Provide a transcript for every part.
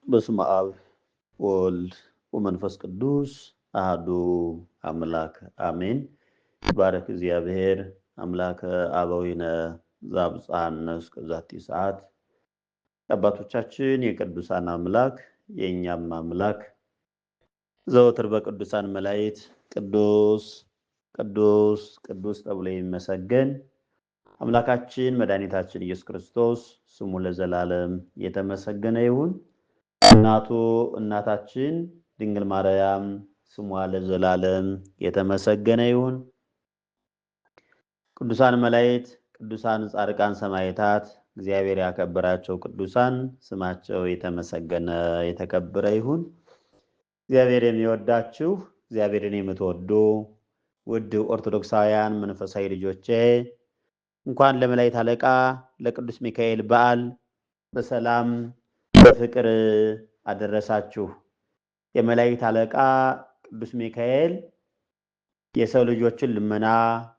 በስመ አብ ወልድ ወመንፈስ ቅዱስ አሐዱ አምላክ አሜን። ባረክ እግዚአብሔር አምላከ አበዊነ ዘአብጽሐነ እስከ ዛቲ ሰዓት። አባቶቻችን የቅዱሳን አምላክ የእኛም አምላክ ዘወትር በቅዱሳን መላእክት ቅዱስ ቅዱስ ቅዱስ ተብሎ የሚመሰገን አምላካችን መድኃኒታችን ኢየሱስ ክርስቶስ ስሙ ለዘላለም የተመሰገነ ይሁን። እናቱ እናታችን ድንግል ማርያም ስሟ ለዘላለም የተመሰገነ ይሁን። ቅዱሳን መላእክት፣ ቅዱሳን ጻድቃን፣ ሰማዕታት እግዚአብሔር ያከበራቸው ቅዱሳን ስማቸው የተመሰገነ የተከበረ ይሁን። እግዚአብሔር የሚወዳችሁ እግዚአብሔርን የምትወዱ ውድ ኦርቶዶክሳውያን መንፈሳዊ ልጆቼ እንኳን ለመላእክት አለቃ ለቅዱስ ሚካኤል በዓል በሰላም በፍቅር አደረሳችሁ። የመላእክት አለቃ ቅዱስ ሚካኤል የሰው ልጆችን ልመና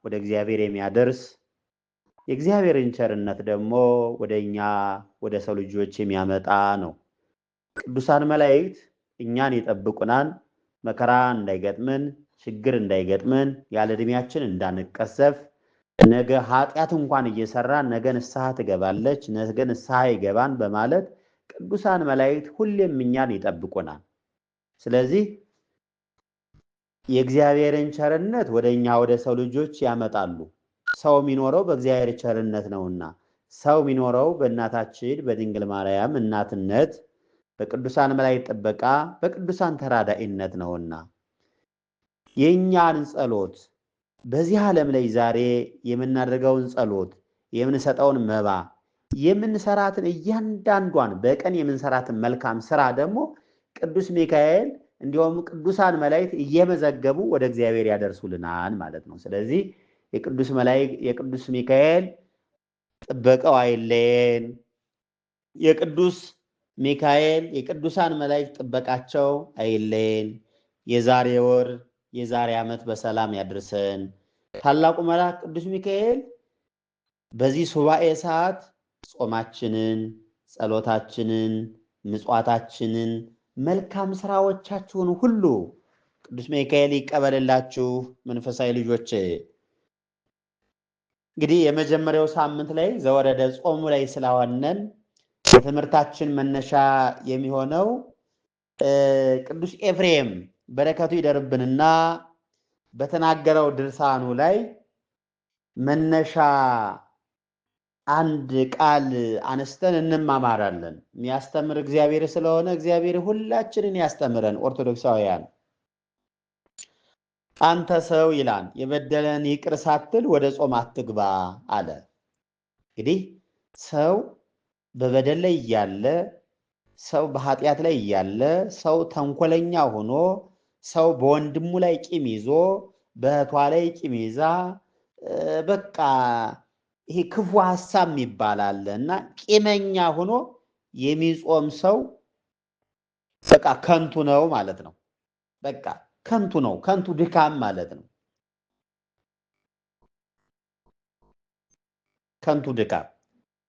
ወደ እግዚአብሔር የሚያደርስ የእግዚአብሔርን ቸርነት ደግሞ ወደኛ ወደ ሰው ልጆች የሚያመጣ ነው። ቅዱሳን መላእክት እኛን ይጠብቁናል። መከራ እንዳይገጥምን፣ ችግር እንዳይገጥምን፣ ያለ ዕድሜያችን እንዳንቀሰፍ፣ ነገ ኃጢአት እንኳን እየሰራን ነገ ንስሐ ትገባለች፣ ነገ ንስሐ ይገባን በማለት ቅዱሳን መላእክት ሁሌም እኛን ይጠብቁናል። ስለዚህ የእግዚአብሔርን ቸርነት ወደኛ ወደ ሰው ልጆች ያመጣሉ። ሰው የሚኖረው በእግዚአብሔር ቸርነት ነውና፣ ሰው የሚኖረው በእናታችን በድንግል ማርያም እናትነት፣ በቅዱሳን መላእክት ጥበቃ፣ በቅዱሳን ተራዳኢነት ነውና የእኛን ጸሎት በዚህ ዓለም ላይ ዛሬ የምናደርገውን ጸሎት፣ የምንሰጠውን መባ፣ የምንሰራትን እያንዳንዷን በቀን የምንሰራትን መልካም ስራ ደግሞ ቅዱስ ሚካኤል እንዲሁም ቅዱሳን መላእክት እየመዘገቡ ወደ እግዚአብሔር ያደርሱልናል ማለት ነው። ስለዚህ የቅዱስ ሚካኤል ጥበቃው አይለየን። የቅዱስ ሚካኤል የቅዱሳን መላእክት ጥበቃቸው አይለየን። የዛሬ ወር የዛሬ ዓመት በሰላም ያድርሰን። ታላቁ መልአክ ቅዱስ ሚካኤል በዚህ ሱባኤ ሰዓት ጾማችንን፣ ጸሎታችንን፣ ምጽዋታችንን፣ መልካም ስራዎቻችሁን ሁሉ ቅዱስ ሚካኤል ይቀበልላችሁ። መንፈሳዊ ልጆች እንግዲህ የመጀመሪያው ሳምንት ላይ ዘወረደ ጾሙ ላይ ስለሆነን የትምህርታችን መነሻ የሚሆነው ቅዱስ ኤፍሬም በረከቱ ይደርብንና በተናገረው ድርሳኑ ላይ መነሻ አንድ ቃል አነስተን እንማማራለን። የሚያስተምር እግዚአብሔር ስለሆነ እግዚአብሔር ሁላችንን ያስተምረን። ኦርቶዶክሳውያን አንተ ሰው ይላል የበደለን ይቅር ሳትል ወደ ጾም አትግባ አለ። እንግዲህ ሰው በበደል ላይ እያለ፣ ሰው በኃጢአት ላይ እያለ፣ ሰው ተንኮለኛ ሆኖ፣ ሰው በወንድሙ ላይ ቂም ይዞ፣ በእህቷ ላይ ቂም ይዛ፣ በቃ ይሄ ክፉ ሐሳብ ይባላል እና ቂመኛ ሆኖ የሚጾም ሰው በቃ ከንቱ ነው ማለት ነው። በቃ ከንቱ ነው፣ ከንቱ ድካም ማለት ነው። ከንቱ ድካም።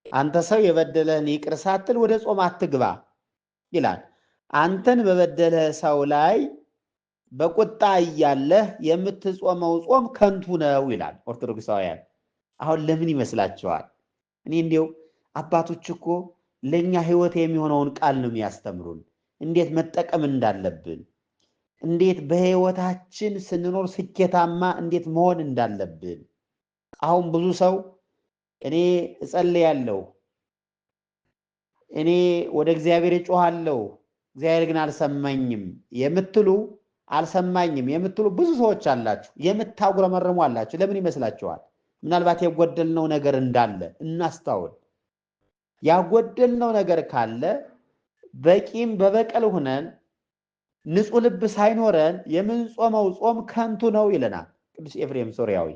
አንተ ሰው የበደለህን ይቅር ሳትል ወደ ጾም አትግባ ይላል። አንተን በበደለ ሰው ላይ በቁጣ እያለህ የምትጾመው ጾም ከንቱ ነው ይላል። ኦርቶዶክሳውያን አሁን ለምን ይመስላችኋል? እኔ እንዲያው አባቶች እኮ ለእኛ ሕይወት የሚሆነውን ቃል ነው የሚያስተምሩን። እንዴት መጠቀም እንዳለብን፣ እንዴት በሕይወታችን ስንኖር ስኬታማ እንዴት መሆን እንዳለብን። አሁን ብዙ ሰው እኔ እጸልያለሁ፣ እኔ ወደ እግዚአብሔር እጮሃለሁ፣ እግዚአብሔር ግን አልሰማኝም የምትሉ ብዙ ሰዎች አላችሁ። የምታጉረመርሙ አላችሁ። ለምን ይመስላችኋል? ምናልባት የጎደልነው ነገር እንዳለ እናስተውል። ያጎደልነው ነገር ካለ በቂም በበቀል ሆነን ንጹሕ ልብ ሳይኖረን የምንጾመው ጾም ከንቱ ነው ይለናል ቅዱስ ኤፍሬም ሶርያዊ።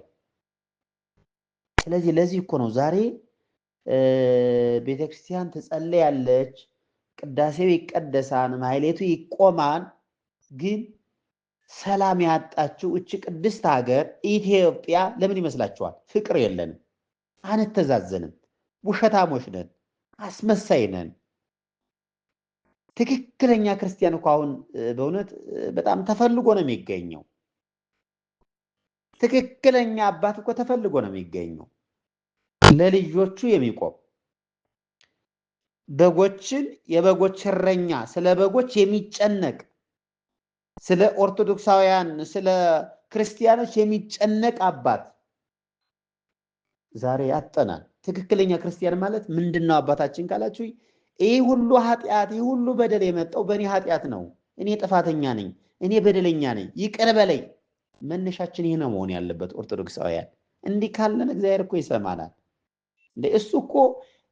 ስለዚህ ለዚህ እኮ ነው ዛሬ ቤተክርስቲያን ትጸለያለች፣ ቅዳሴው ይቀደሳል፣ ማሕሌቱ ይቆማል። ግን ሰላም ያጣችው እቺ ቅድስት ሀገር ኢትዮጵያ ለምን ይመስላችኋል? ፍቅር የለንም፣ አንተዛዘንም፣ ውሸታሞች ነን፣ አስመሳይ ነን። ትክክለኛ ክርስቲያን እኮ አሁን በእውነት በጣም ተፈልጎ ነው የሚገኘው። ትክክለኛ አባት እኮ ተፈልጎ ነው የሚገኘው። ለልጆቹ የሚቆም በጎችን የበጎች እረኛ፣ ስለ በጎች የሚጨነቅ ስለ ኦርቶዶክሳውያን ስለ ክርስቲያኖች የሚጨነቅ አባት ዛሬ ያጠናል። ትክክለኛ ክርስቲያን ማለት ምንድነው አባታችን ካላችሁ፣ ይህ ሁሉ ኃጢአት ይህ ሁሉ በደል የመጣው በእኔ ኃጢአት ነው፣ እኔ ጥፋተኛ ነኝ፣ እኔ በደለኛ ነኝ፣ ይቅር በለኝ። መነሻችን ይህ ነው መሆን ያለበት። ኦርቶዶክሳውያን እንዲህ ካለን እግዚአብሔር እኮ ይሰማናል። እሱ እኮ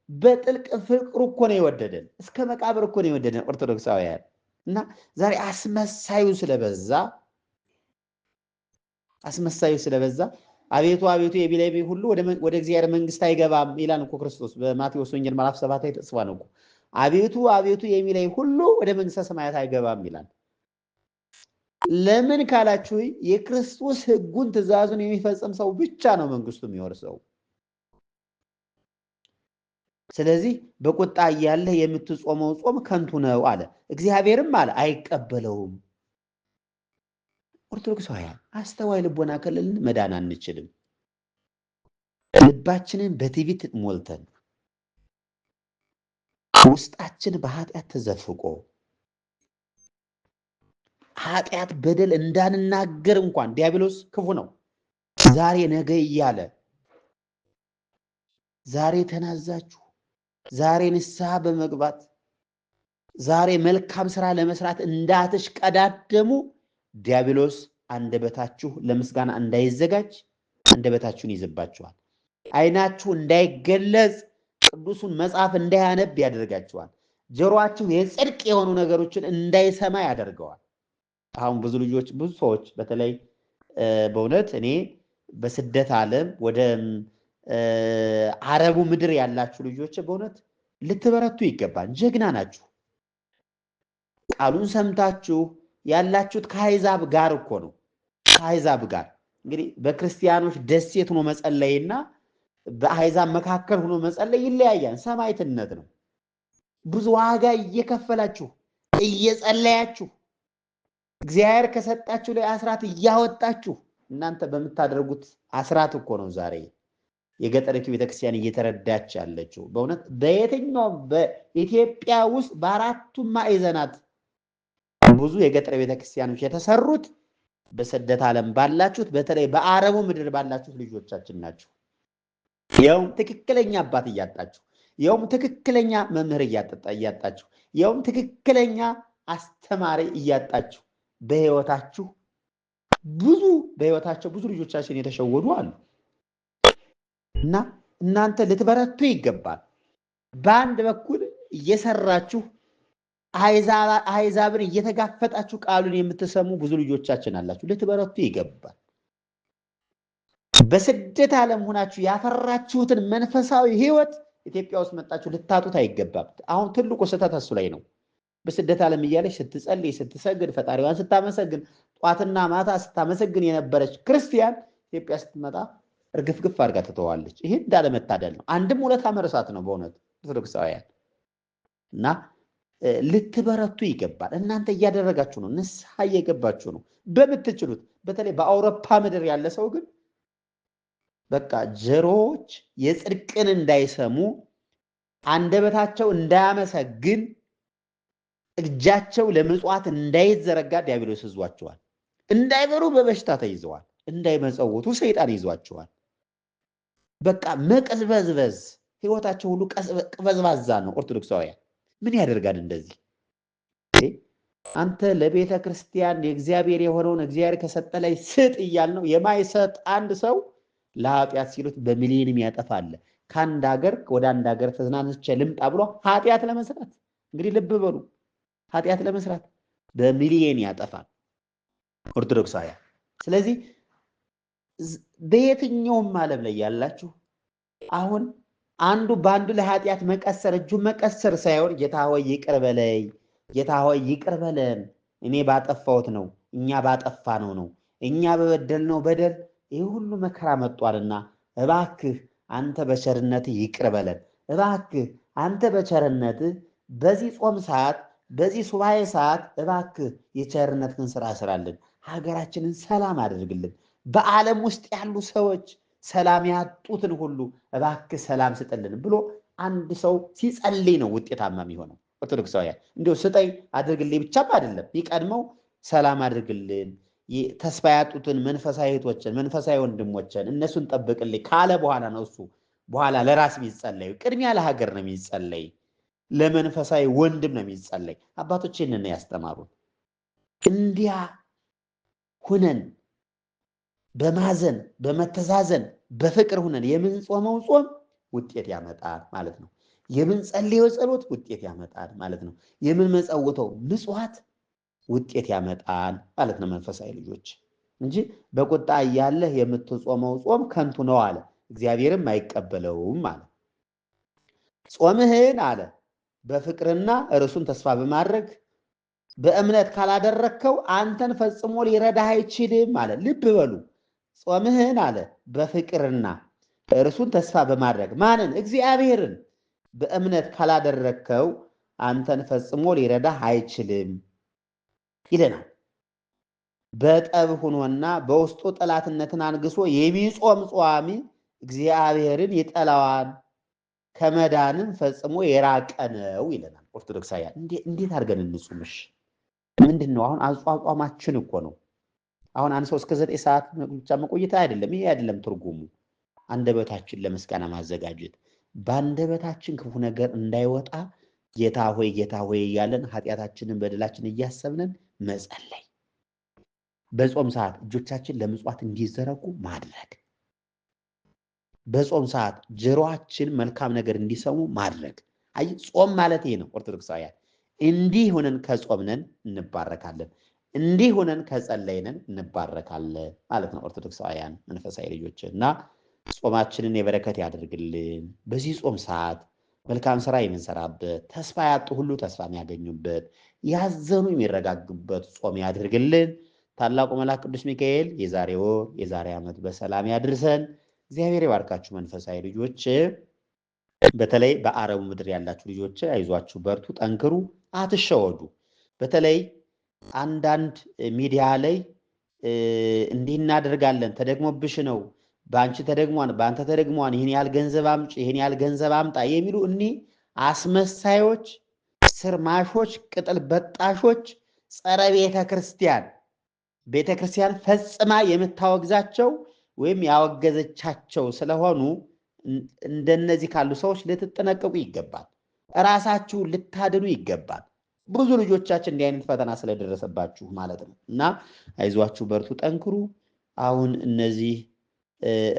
በጥልቅ ፍቅሩ እኮ ነው የወደደን፣ እስከ መቃብር እኮ ነው የወደደን ኦርቶዶክሳውያን። እና ዛሬ አስመሳዩ ስለበዛ አቤቱ አቤቱ የሚለኝ ሁሉ ወደ እግዚአብሔር መንግስት አይገባም ይላል እኮ ክርስቶስ በማቴዎስ ወንጌል ምዕራፍ 7 ላይ ተጽፏል እኮ። አቤቱ አቤቱ የሚለኝ ሁሉ ወደ መንግስተ ሰማያት አይገባም ይላል። ለምን ካላችሁ የክርስቶስ ሕጉን ትእዛዙን የሚፈጽም ሰው ብቻ ነው መንግስቱ የሚወርሰው። ስለዚህ በቁጣ እያለህ የምትጾመው ጾም ከንቱ ነው አለ። እግዚአብሔርም አለ አይቀበለውም። ኦርቶዶክሳውያን አስተዋይ ልቦና ከሌለን መዳን አንችልም። ልባችንን በትዕቢት ሞልተን ውስጣችን በኃጢአት ተዘፍቆ ኃጢአት በደል እንዳንናገር እንኳን ዲያብሎስ ክፉ ነው። ዛሬ ነገ እያለ ዛሬ ተናዛችሁ ዛሬ ንስሐ በመግባት ዛሬ መልካም ስራ ለመስራት እንዳትሽቀዳደሙ ዲያብሎስ አንደበታችሁ ለምስጋና እንዳይዘጋጅ አንደበታችሁን ይዝባችኋል። ዓይናችሁ እንዳይገለጽ ቅዱሱን መጽሐፍ እንዳያነብ ያደርጋችኋል። ጆሮአችሁ የጽድቅ የሆኑ ነገሮችን እንዳይሰማ ያደርገዋል። አሁን ብዙ ሰዎች በተለይ በእውነት እኔ በስደት ዓለም ወደ አረቡ ምድር ያላችሁ ልጆች በእውነት ልትበረቱ ይገባል። ጀግና ናችሁ። ቃሉን ሰምታችሁ ያላችሁት ከአሕዛብ ጋር እኮ ነው። ከአሕዛብ ጋር እንግዲህ በክርስቲያኖች ደሴት ሆኖ መጸለይና በአሕዛብ መካከል ሆኖ መጸለይ ይለያያል። ሰማዕትነት ነው። ብዙ ዋጋ እየከፈላችሁ እየጸለያችሁ እግዚአብሔር ከሰጣችሁ ላይ አስራት እያወጣችሁ እናንተ በምታደርጉት አስራት እኮ ነው ዛሬ የገጠሪቱ ቤተክርስቲያን እየተረዳች ያለችው። በእውነት በየትኛውም በኢትዮጵያ ውስጥ በአራቱም ማዕዘናት ብዙ የገጠር ቤተክርስቲያኖች የተሰሩት በስደት ዓለም ባላችሁት በተለይ በአረቡ ምድር ባላችሁት ልጆቻችን ናቸው። ይኸውም ትክክለኛ አባት እያጣችሁ፣ ይኸውም ትክክለኛ መምህር እያጣችሁ፣ ይኸውም ትክክለኛ አስተማሪ እያጣችሁ በህይወታቸው ብዙ ልጆቻችን የተሸወዱ አሉ እና እናንተ ልትበረቱ ይገባል። በአንድ በኩል እየሰራችሁ አሕዛብን እየተጋፈጣችሁ ቃሉን የምትሰሙ ብዙ ልጆቻችን አላችሁ። ልትበረቱ ይገባል። በስደት ዓለም ሆናችሁ ያፈራችሁትን መንፈሳዊ ህይወት ኢትዮጵያ ውስጥ መጣችሁ ልታጡት አይገባም። አሁን ትልቁ ስህተት እሱ ላይ ነው። በስደት ዓለም እያለች ስትጸልይ ስትሰግድ ፈጣሪዋን ስታመሰግን ጧትና ማታ ስታመሰግን የነበረች ክርስቲያን ኢትዮጵያ ስትመጣ እርግፍግፍ አድርጋ ትተዋለች። ይሄ እንዳለመታደል ነው። አንድም ውለታ መርሳት ነው በእውነት ኦርቶዶክሳውያን እና ልትበረቱ ይገባል። እናንተ እያደረጋችሁ ነው፣ ንስሐ እየገባችሁ ነው በምትችሉት። በተለይ በአውሮፓ ምድር ያለ ሰው ግን በቃ ጆሮዎች የጽድቅን እንዳይሰሙ አንደበታቸው እንዳያመሰግን እጃቸው ለምጽዋት እንዳይዘረጋ ዲያብሎስ ይዟቸዋል። እንዳይበሩ በበሽታ ተይዘዋል። እንዳይመጸውቱ ሰይጣን ይዟቸዋል። በቃ መቀዝበዝበዝ ህይወታቸው ሁሉ ቀዝባዛ ነው። ኦርቶዶክሳውያን ምን ያደርጋል እንደዚህ? አንተ ለቤተ ክርስቲያን የእግዚአብሔር የሆነውን እግዚአብሔር ከሰጠ ላይ ስጥ እያል ነው። የማይሰጥ አንድ ሰው ለኃጢአት ሲሉት በሚሊዮንም ያጠፋል። ከአንድ ሀገር ወደ አንድ ሀገር ተዝናንቼ ልምጣ ብሎ ኃጢአት ለመስራት እንግዲህ ልብ በሉ፣ ኃጢአት ለመስራት በሚሊዮን ያጠፋል ኦርቶዶክሳውያን። ስለዚህ በየትኛውም ዓለም ላይ ያላችሁ አሁን አንዱ በአንዱ ላይ ኃጢአት መቀሰር እጁን መቀሰር ሳይሆን ጌታ ሆይ ይቅር በለኝ፣ ጌታ ሆይ ይቅር በለን፣ እኔ ባጠፋሁት ነው፣ እኛ ባጠፋነው ነው፣ እኛ በበደልነው በደል ይህ ሁሉ መከራ መጥቷልና እባክህ አንተ በቸርነትህ ይቅር በለን፣ እባክህ አንተ በቸርነትህ በዚህ ጾም ሰዓት በዚህ ሱባኤ ሰዓት እባክህ የቸርነትህን ስራ ስራልን፣ ሀገራችንን ሰላም አድርግልን፣ በዓለም ውስጥ ያሉ ሰዎች ሰላም ያጡትን ሁሉ እባክህ ሰላም ስጥልን ብሎ አንድ ሰው ሲጸልይ ነው ውጤታማ የሚሆነው። ኦርቶዶክሳውያን እንዲሁ ስጠኝ አድርግልኝ ብቻም አይደለም፣ የሚቀድመው ሰላም አድርግልን፣ ተስፋ ያጡትን መንፈሳዊ እህቶችን መንፈሳዊ ወንድሞችን እነሱን ጠብቅልኝ ካለ በኋላ ነው እሱ በኋላ ለራስ የሚጸለዩ። ቅድሚያ ለሀገር ነው የሚጸለይ፣ ለመንፈሳዊ ወንድም ነው የሚጸለይ። አባቶች ይህንን ያስተማሩን። እንዲያ ሁነን በማዘን በመተዛዘን በፍቅር ሁነን የምንጾመው ጾም ውጤት ያመጣል ማለት ነው። የምንጸልየው ጸሎት ውጤት ያመጣል ማለት ነው። የምንመጸውተው ምጽዋት ውጤት ያመጣል ማለት ነው። መንፈሳዊ ልጆች እንጂ በቁጣ እያለህ የምትጾመው ጾም ከንቱ ነው አለ፣ እግዚአብሔርም አይቀበለውም አለ። ጾምህን አለ በፍቅርና እርሱን ተስፋ በማድረግ በእምነት ካላደረግከው አንተን ፈጽሞ ሊረዳህ አይችልም አለ። ልብ በሉ፣ ጾምህን አለ በፍቅርና እርሱን ተስፋ በማድረግ ማንን? እግዚአብሔርን በእምነት ካላደረግከው አንተን ፈጽሞ ሊረዳህ አይችልም ይለናል። በጠብ ሆኖና በውስጡ ጠላትነትን አንግሶ የሚጾም ጿሚ እግዚአብሔርን ይጠላዋል፣ ከመዳንም ፈጽሞ የራቀ ነው ይለናል። ኦርቶዶክሳውያን እንዴት አድርገን እንጹምሽ? ምንድን ነው አሁን አቋቋማችን እኮ ነው። አሁን አንድ ሰው እስከ 9 ሰዓት ብቻ መቆየት አይደለም። ይሄ አይደለም ትርጉሙ። አንደበታችን ለምስጋና ማዘጋጀት፣ በአንደበታችን ክፉ ነገር እንዳይወጣ ጌታ ሆይ እያለን ኃጢአታችንን በደላችን እያሰብንን መጸለይ፣ በጾም ሰዓት እጆቻችን ለምጽዋት እንዲዘረጉ ማድረግ፣ በጾም ሰዓት ጆሮአችን መልካም ነገር እንዲሰሙ ማድረግ። አይ ጾም ማለት ይሄ ነው ኦርቶዶክሳውያን። እንዲህ ሆነን ከጾምነን እንባረካለን፣ እንዲህ ሆነን ከጸለይነን እንባረካለን ማለት ነው። ኦርቶዶክሳውያን መንፈሳዊ ልጆች እና ጾማችንን የበረከት ያደርግልን። በዚህ ጾም ሰዓት መልካም ስራ የምንሰራበት፣ ተስፋ ያጡ ሁሉ ተስፋ የሚያገኙበት፣ ያዘኑ የሚረጋጉበት ጾም ያድርግልን። ታላቁ መልአክ ቅዱስ ሚካኤል የዛሬ ወር የዛሬ ዓመት በሰላም ያድርሰን። እግዚአብሔር ይባርካችሁ መንፈሳዊ ልጆች። በተለይ በአረቡ ምድር ያላችሁ ልጆች አይዟችሁ፣ በርቱ፣ ጠንክሩ፣ አትሸወዱ። በተለይ አንዳንድ ሚዲያ ላይ እንዲህ እናደርጋለን ተደግሞብሽ ነው፣ በአንቺ ተደግሟን፣ በአንተ ተደግሟን፣ ይህን ያህል ገንዘብ አምጪ፣ ይህን ያህል ገንዘብ አምጣ የሚሉ እኒህ አስመሳዮች፣ ስርማሾች፣ ቅጥል በጣሾች፣ ጸረ ቤተ ክርስቲያን ፈጽማ የምታወግዛቸው ወይም ያወገዘቻቸው ስለሆኑ እንደነዚህ ካሉ ሰዎች ልትጠነቀቁ ይገባል። እራሳችሁ ልታድኑ ይገባል። ብዙ ልጆቻችን እንዲህ አይነት ፈተና ስለደረሰባችሁ ማለት ነው። እና አይዟችሁ፣ በርቱ፣ ጠንክሩ። አሁን እነዚህ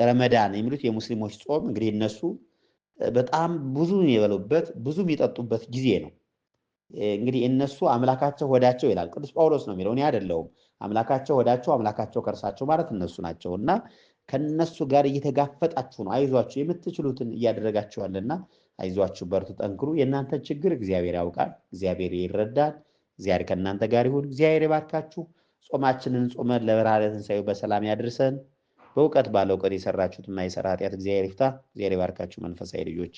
ረመዳን የሚሉት የሙስሊሞች ጾም እንግዲህ እነሱ በጣም ብዙ የበሉበት ብዙ የሚጠጡበት ጊዜ ነው። እንግዲህ እነሱ አምላካቸው ሆዳቸው ይላል ቅዱስ ጳውሎስ ነው የሚለው፣ እኔ አይደለሁም። አምላካቸው ሆዳቸው አምላካቸው ከርሳቸው ማለት እነሱ ናቸው። እና ከነሱ ጋር እየተጋፈጣችሁ ነው። አይዟችሁ፣ የምትችሉትን እያደረጋችኋልና አይዟችሁ፣ በርቱ፣ ጠንክሩ። የእናንተን ችግር እግዚአብሔር ያውቃል፣ እግዚአብሔር ይረዳል። እግዚአብሔር ከእናንተ ጋር ይሁን። እግዚአብሔር ይባርካችሁ። ጾማችንን ጾመን ለብርሃነ ትንሣኤው በሰላም ያድርሰን። በእውቀት ባለው ቀን የሰራችሁትና የሰራ ኃጢአት እግዚአብሔር ይፍታ። እግዚአብሔር ይባርካችሁ መንፈሳዊ ልጆች።